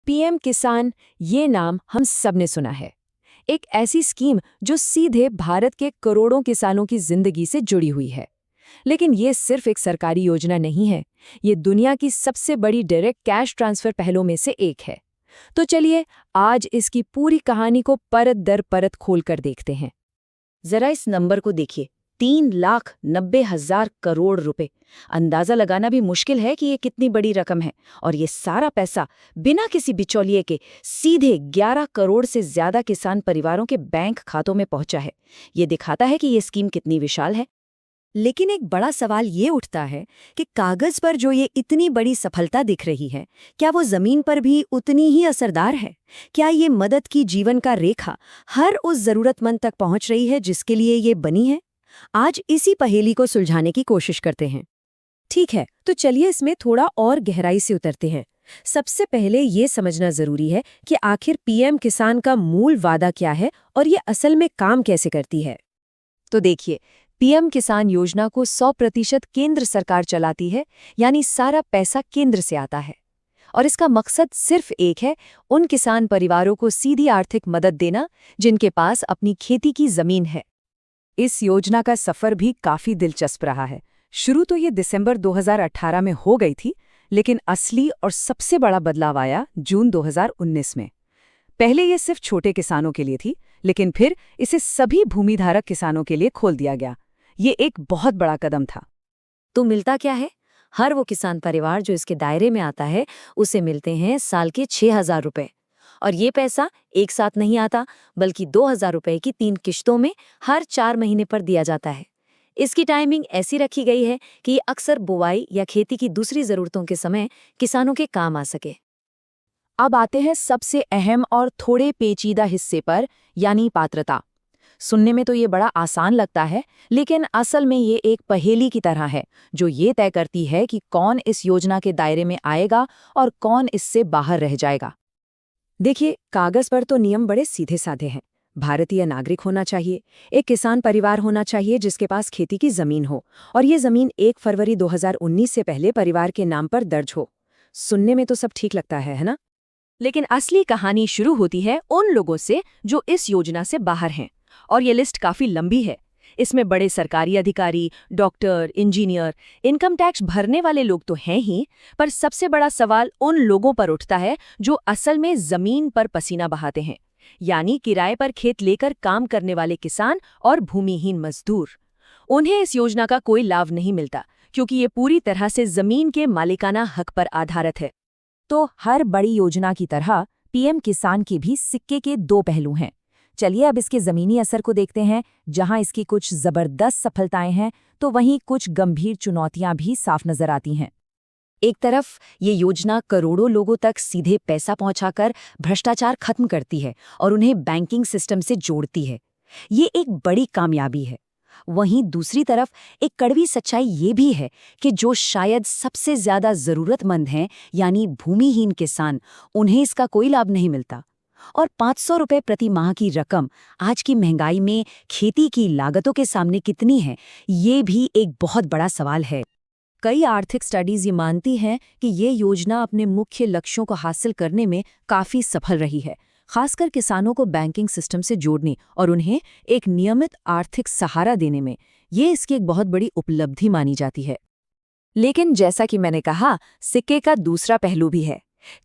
PM किसान, ये नाम हम सब ने सुना है। एक ऐसी स्कीम जो सीधे भारत के करोड़ों किसानों की जिंदगी से जुड़ी हुई है। लेकिन ये सिर्फ एक सरकारी योजना नहीं है, ये दुनिया की सबसे बड़ी डायरेक्ट कैश ट्रांसफर पहलों में से एक है। तो चलिए आज इसकी पूरी कहानी को परत दर परत खोलकर देखते हैं। जरा इस नंबर को देखिए, 3,90,000 करोड़ रुपए। अंदाजा लगाना भी मुश्किल है कि ये कितनी बड़ी रकम है। और ये सारा पैसा बिना किसी बिचौलिए के सीधे 11 करोड़ से ज्यादा किसान परिवारों के बैंक खातों में पहुंचा है। ये दिखाता है कि ये स्कीम कितनी विशाल है। लेकिन एक बड़ा सवाल ये उठता है कि कागज पर जो ये इतनी बड़ी सफलता दिख रही है, क्या वो जमीन पर भी उतनी ही असरदार है? क्या ये मदद की जीवन का रेखा हर उस जरूरतमंद तक पहुंच रही है जिसके लिए ये बनी है? आज इसी पहेली को सुलझाने की कोशिश करते हैं। ठीक है, तो चलिए इसमें थोड़ा और गहराई से उतरते हैं। सबसे पहले ये समझना जरूरी है कि आखिर पीएम किसान का मूल वादा क्या है और ये असल में काम कैसे करती है। तो देखिए, पीएम किसान योजना को 100% केंद्र सरकार चलाती है, यानी सारा पैसा केंद्र से आता है। और इसका मकसद सिर्फ एक है, उन किसान परिवारों को सीधी आर्थिक मदद देना जिनके पास अपनी खेती की जमीन है। इस योजना का सफर भी काफी दिलचस्प रहा है। शुरू तो ये दिसंबर 2018 में हो गई थी, लेकिन असली और सबसे बड़ा बदलाव आया जून 2019 में। पहले ये सिर्फ छोटे किसानों के लिए थी, लेकिन फिर इसे सभी भूमिधारक किसानों के लिए खोल दिया गया। ये एक बहुत बड़ा कदम था। तो मिलता क्या है? हर वो किसान परिवार जो इसके दायरे में आता है, उसे मिलते हैं साल के 6,000 रुपए। और ये पैसा एक साथ नहीं आता, बल्कि 2,000 रुपए की 3 किश्तों में हर 4 महीने पर दिया जाता है। इसकी टाइमिंग ऐसी रखी गई है कि ये अक्सर बुवाई या खेती की दूसरी जरूरतों के समय किसानों के काम आ सके। अब आते हैं सबसे अहम और थोड़े पेचीदा हिस्से पर, यानी पात्रता। सुनने में तो ये बड़ा आसान लगता है, लेकिन असल में ये एक पहेली की तरह है, जो ये तय करती है कि कौन इस योजना के दायरे में आएगा और कौन इससे बाहर रह जाएगा। देखिए, कागज पर तो नियम बड़े सीधे साधे हैं। भारतीय नागरिक होना चाहिए, एक किसान परिवार होना चाहिए जिसके पास खेती की जमीन हो, और ये जमीन 1 फरवरी 2019 से पहले परिवार के नाम पर दर्ज हो। सुनने में तो सब ठीक लगता है ना? लेकिन असली कहानी शुरू होती है उन लोगों से जो इस योजना से बाहर हैं। और ये लिस्ट काफी लंबी है। इसमें बड़े सरकारी अधिकारी, डॉक्टर, इंजीनियर, इनकम टैक्स भरने वाले लोग तो हैं ही, पर सबसे बड़ा सवाल उन लोगों पर उठता है जो असल में जमीन पर पसीना बहाते हैं, यानी किराए पर खेत लेकर काम करने वाले किसान और भूमिहीन मजदूर। उन्हें इस योजना का कोई लाभ नहीं मिलता, क्योंकि ये पूरी तरह से जमीन के मालिकाना हक पर आधारित है। तो हर बड़ी योजना की तरह पीएम किसान के भी सिक्के के 2 पहलू हैं। चलिए अब इसके जमीनी असर को देखते हैं। जहां इसकी कुछ जबरदस्त सफलताएं हैं, तो वहीं कुछ गंभीर चुनौतियां भी साफ नजर आती हैं। एक तरफ ये योजना करोड़ों लोगों तक सीधे पैसा पहुंचाकर भ्रष्टाचार खत्म करती है और उन्हें बैंकिंग सिस्टम से जोड़ती है। ये एक बड़ी कामयाबी है। वहीं दूसरी तरफ एक कड़वी सच्चाई ये भी है कि जो शायद सबसे ज्यादा जरूरतमंद हैं, यानी भूमिहीन किसान, उन्हें इसका कोई लाभ नहीं मिलता। और 500 रुपए प्रति माह की रकम आज की महंगाई में खेती की लागतों के सामने कितनी है, ये भी एक बहुत बड़ा सवाल है। कई आर्थिक स्टडीज ये मानती हैं कि ये योजना अपने मुख्य लक्ष्यों को हासिल करने में काफी सफल रही है, खासकर किसानों को बैंकिंग सिस्टम से जोड़ने और उन्हें एक नियमित आर्थिक सहारा देने में। ये इसकी एक बहुत बड़ी उपलब्धि मानी जाती है। लेकिन जैसा कि मैंने कहा, सिक्के का दूसरा पहलू भी है।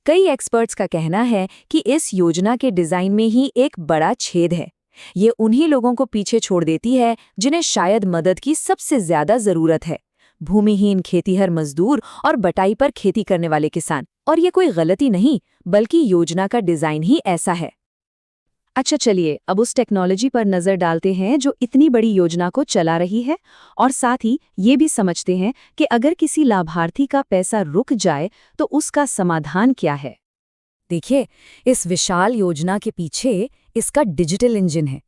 कई एक्सपर्ट्स का कहना है कि इस योजना के डिजाइन में ही एक बड़ा छेद है। ये उन्हीं लोगों को पीछे छोड़ देती है जिन्हें शायद मदद की सबसे ज्यादा जरूरत है, भूमिहीन खेतीहर मजदूर और बटाई पर खेती करने वाले किसान। और ये कोई गलती नहीं, बल्कि योजना का डिजाइन ही ऐसा है। अच्छा चलिए अब उस टेक्नोलॉजी पर नजर डालते हैं जो इतनी बड़ी योजना को चला रही है, और साथ ही ये भी समझते हैं कि अगर किसी लाभार्थी का पैसा रुक जाए तो उसका समाधान क्या है। देखिए, इस विशाल योजना के पीछे इसका डिजिटल इंजन है।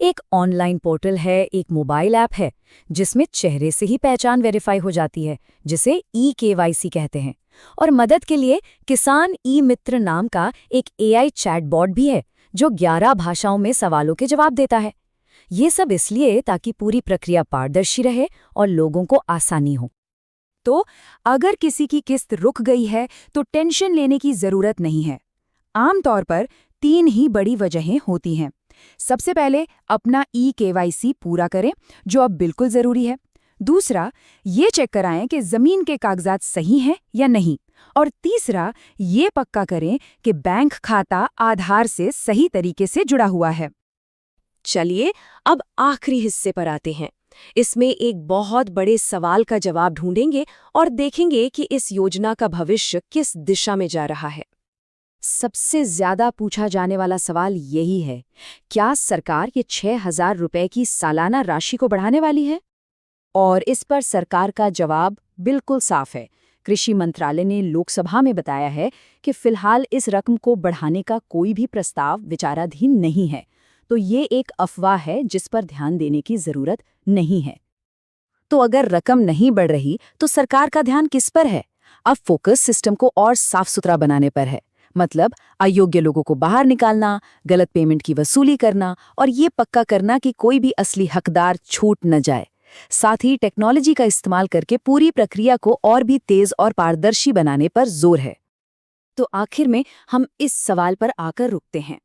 एक ऑनलाइन पोर्टल है, एक मोबाइल ऐप है जिसमें चेहरे से ही पहचान वेरीफाई हो जाती है, जिसे ई-केवाईसी कहते हैं। और मदद के लिए किसान ई मित्र नाम का एक एआई चैटबॉट भी है जो 11 भाषाओं में सवालों के जवाब देता है। ये सब इसलिए ताकि पूरी प्रक्रिया पारदर्शी रहे और लोगों को आसानी हो। तो अगर किसी की किस्त रुक गई है तो टेंशन लेने की जरूरत नहीं है। आमतौर पर 3 ही बड़ी वजहें होती हैं। सबसे पहले अपना KYC पूरा करें, जो अब बिल्कुल ज़रूरी है। दूसरा, ये चेक कराएं कि ज़मीन के कागजात सही हैं या नहीं। और तीसरा, ये पक्का करें कि बैंक खाता आधार से सही तरीके से जुड़ा हुआ है। चलिए अब आखिरी हिस्से पर आते हैं। इसमें एक बहुत बड़े सवाल का जवाब ढूंढेंगे और देखेंगे कि इस योजना का भविष्य किस दिशा में जा रहा है। सबसे ज्यादा पूछा जाने वाला सवाल यही है, क्या सरकार ये 6,000 रुपए की सालाना राशि को बढ़ाने वाली है? और इस पर सरकार का जवाब बिल्कुल साफ है। कृषि मंत्रालय ने लोकसभा में बताया है कि फिलहाल इस रकम को बढ़ाने का कोई भी प्रस्ताव विचाराधीन नहीं है। तो ये एक अफवाह है जिस पर ध्यान देने की जरूरत नहीं है। तो अगर रकम नहीं बढ़ रही तो सरकार का ध्यान किस पर है? अब फोकस सिस्टम को और साफ सुथरा बनाने पर है। मतलब अयोग्य लोगों को बाहर निकालना, गलत पेमेंट की वसूली करना और ये पक्का करना कि कोई भी असली हकदार छूट न जाए। साथ ही टेक्नोलॉजी का इस्तेमाल करके पूरी प्रक्रिया को और भी तेज और पारदर्शी बनाने पर जोर है। तो आखिर में हम इस सवाल पर आकर रुकते हैं।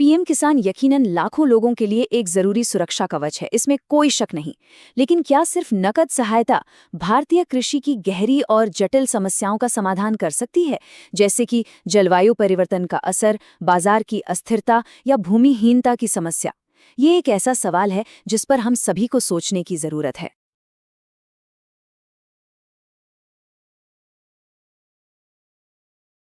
पीएम किसान यकीनन लाखों लोगों के लिए एक जरूरी सुरक्षा कवच है, इसमें कोई शक नहीं। लेकिन क्या सिर्फ नकद सहायता भारतीय कृषि की गहरी और जटिल समस्याओं का समाधान कर सकती है, जैसे कि जलवायु परिवर्तन का असर, बाजार की अस्थिरता या भूमिहीनता की समस्या? ये एक ऐसा सवाल है जिस पर हम सभी को सोचने की जरूरत है।